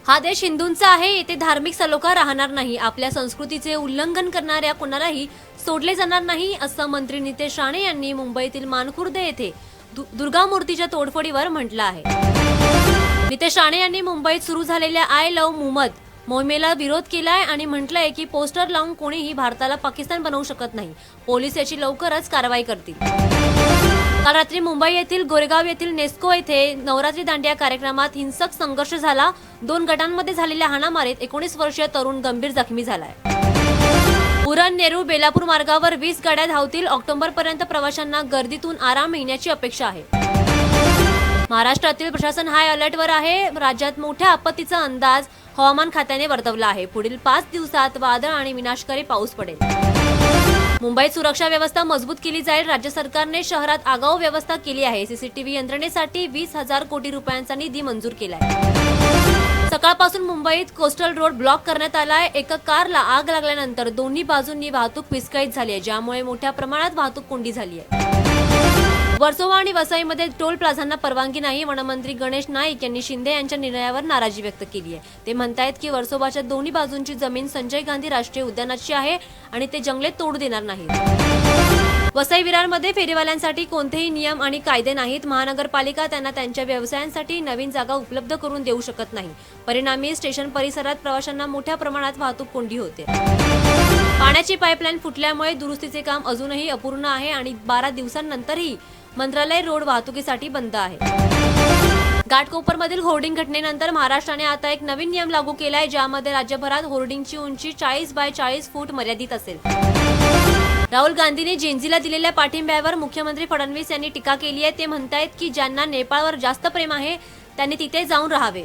हा देश हिंदूंचा आहे, येथे धार्मिक सलोखा राहणार नाही, आपल्या संस्कृतीचे उल्लंघन करणाऱ्या कोणालाही सोडले जाणार नाही, असं मंत्री नितेश राणे यांनी मुंबईतील मानखुर्द येथे दुर्गा मूर्तीच्या तोडफोडीवर म्हटलं आहे। नितेश राणे यांनी मुंबईत सुरू झालेल्या आय लव्ह मुहम्मद मोहिमेला विरोध केलाय आणि म्हटलंय की पोस्टर लावून कोणीही भारताला पाकिस्तान बनवू शकत नाही, पोलीस याची लवकरच कारवाई करतील। काल रात्री मुंबई येथील गोरेगाव येथील नेस्को येथे नवरात्री दांडिया कार्यक्रमात हिंसक संघर्ष झाला। 2 गटांमध्ये झालेल्या हाणामारीत 19 वर्षीय तरुण गंभीर जखमी झालाय। उरण नेरूळ बेलापूर मार्गावर 20 गाड्या धावतील, ऑक्टोबरपर्यंत प्रवाशांना गर्दीतून आराम मिळण्याची अपेक्षा आहे। महाराष्ट्रातील प्रशासन हाय अलर्टवर आहे। राज्यात मोठ्या आपत्तीचा अंदाज हवामान खात्याने वर्तवला आहे। पुढील 5 दिवसात वादळ आणि विनाशकारी पाऊस पडेल। मुंबईत सुरक्षा व्यवस्था मजबूत केली जाईल। राज्य सरकारने शहरात आगाऊ व्यवस्था केली आहे। सीसीटीव्ही यंत्रणेसाठी 20,000 कोटी रुपयांचा निधी मंजूर केलाय। सकाळपासून मुंबईत कोस्टल रोड ब्लॉक करण्यात आलाय। एका कारला आग लागल्यानंतर दोन्ही बाजूंनी वाहतूक विस्कळीत झाली आहे, ज्यामुळे मोठ्या प्रमाणात वाहतूक कोंडी झाली आहे। वर्सोवा आणि वसईमध्ये टोल प्लाझांना परवानगी नाही। वनमंत्री गणेश नाईक यांनी शिंदे यांच्या निर्णयावर नाराजी व्यक्त केली आहे। ते म्हणतायत की वर्सोवाच्या दोन्ही बाजूंची जमीन संजय गांधी राष्ट्रीय उद्यानाची आहे आणि ते जंगले तोडू देणार नाहीत। वसई विरारमध्ये फेरीवाल्यांसाठी कोणतेही नियम आणि कायदे नाहीत। महानगरपालिका त्यांना त्यांच्या व्यवसायांसाठी नवीन जागा उपलब्ध करून देऊ शकत नाही। परिणामी स्टेशन परिसरात प्रवाशांना मोठ्या प्रमाणात वाहतूक कोंडी होते। पाण्याची पाईपलाईन फुटल्यामुळे दुरुस्तीचे काम अजूनही अपूर्ण आहे आणि 12 दिवसांनंतरही मंत्रालय रोड वाहतुकीसाठी बंद आहे। घाटकोपरमधील होर्डिंग घटनेनंतर महाराष्ट्राने आता एक नवीन नियम लागू केलाय, ज्यामध्ये राज्यभरात होर्डिंगची उंची 40 बाय 40 फूट मर्यादित असेल। राहुल गांधींनी जेनझीला दिलेल्या पाठिंब्यावर मुख्यमंत्री फडणवीस यांनी टीका केली आहे। ते म्हणतायत की ज्यांना नेपाळवर जास्त प्रेम आहे त्यांनी तिथे जाऊन राहावे।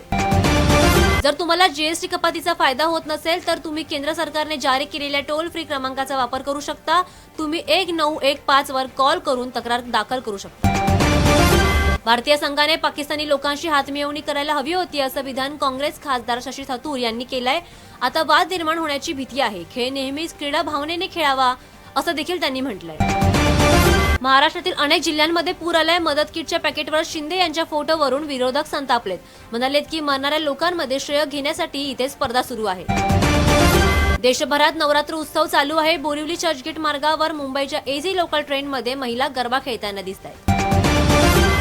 जर तुम्हाला जीएसटी कपातीचा फायदा होत नसेल तर तुम्ही केंद्र सरकारने जारी केलेल्या टोल फ्री क्रमांकाचा वापर करू शकता। तुम्ही 1915 वर कॉल करून तक्रार दाखल करू शकता। भारतीय संघाने पाकिस्तानी लोकांशी हातमिळवणी करायला हवी होती, असं विधान काँग्रेस खासदार शशी थरूर यांनी केलंय। आता वाद निर्माण होण्याची भीती आहे। खेळ नेहमीच क्रीडा भावनेने खेळावा, असं देखील त्यांनी म्हटलंय। महाराष्ट्रातील अनेक जिल्ह्यांमध्ये पूर आलाय। मदत किटच्या पॅकेटवर शिंदे यांच्या फोटोवरून विरोधक संतापलेत। म्हणालेत की मरणाऱ्या लोकांमध्ये श्रेय घेण्यासाठी इथे स्पर्धा सुरू आहे। देशभरात नवरात्र उत्सव चालू आहे। बोरिवली चर्चगेट मार्गावर मुंबईच्या एजी लोकल ट्रेनमध्ये महिला गरबा खेळताना दिसतायत।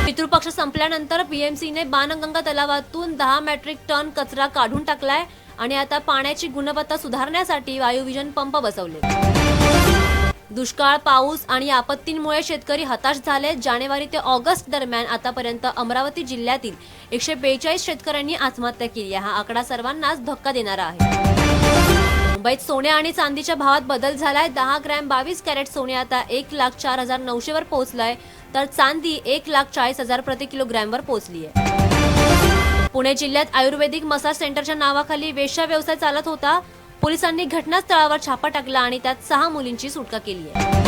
पितृपक्ष संपल्यानंतर बीएमसीने बाणगंगा तलावातून 10 मेट्रिक टन कचरा काढून टाकलाय आणि आता पाण्याची गुणवत्ता सुधारण्यासाठी वायुविजन पंप बसवले। दुष्काळ, पाऊस आणि आपत्तींमुळे शेतकरी हताश झाले। जानेवारी ते ऑगस्ट दरम्यान आतापर्यंत अमरावती जिल्ह्यातील 142 शेतकऱ्यांनी आत्महत्या केली आहे। हा आकडा सर्वांनाच धक्का देणारा आहे। मुंबईत सोने आणि चांदीच्या भावात बदल झालाय। 10 ग्रॅम 22 कॅरेट सोने आता 1,04,900 वर पोहोचलंय, तर चांदी 1,40,000 प्रति किलोग्रॅमवर पोहोचली आहे। पुणे जिल्ह्यात आयुर्वेदिक मसाज सेंटरच्या नावाखाली वेश्या व्यवसाय चालत होता। पोलिसांनी घटनास्थळावर छापा टाकला आणि त्यात 6 मुलींची सुटका केली आहे।